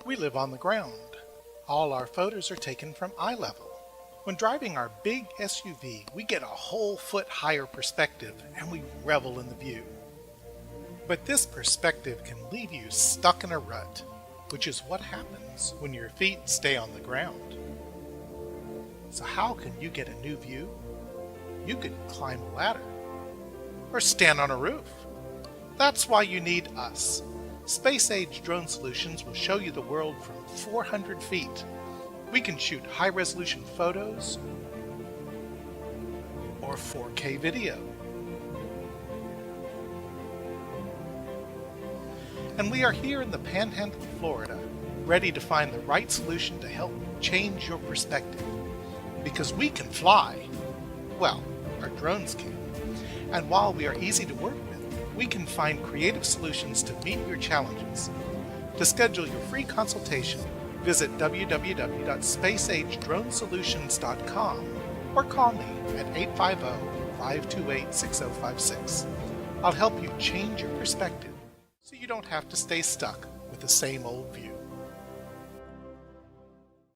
We live on the ground. All our photos are taken from eye level. When driving our big SUV, we get a whole foot higher perspective and we revel in the view. But this perspective can leave you stuck in a rut, which is what happens when your feet stay on the ground. So how can you get a new view? You could climb a ladder or stand on a roof. That's why you need us. Space Age Drone Solutions will show you the world from 400 feet. We can shoot high-resolution photos or 4K video. And we are here in the Panhandle of Florida, ready to find the right solution to help change your perspective. Because we can fly. Well, our drones can. And while we are easy to work with, we can find creative solutions to meet your challenges. To schedule your free consultation, visit www.spaceagedronesolutions.com or call me at 850-528-6056. I'll help you change your perspective so you don't have to stay stuck with the same old view.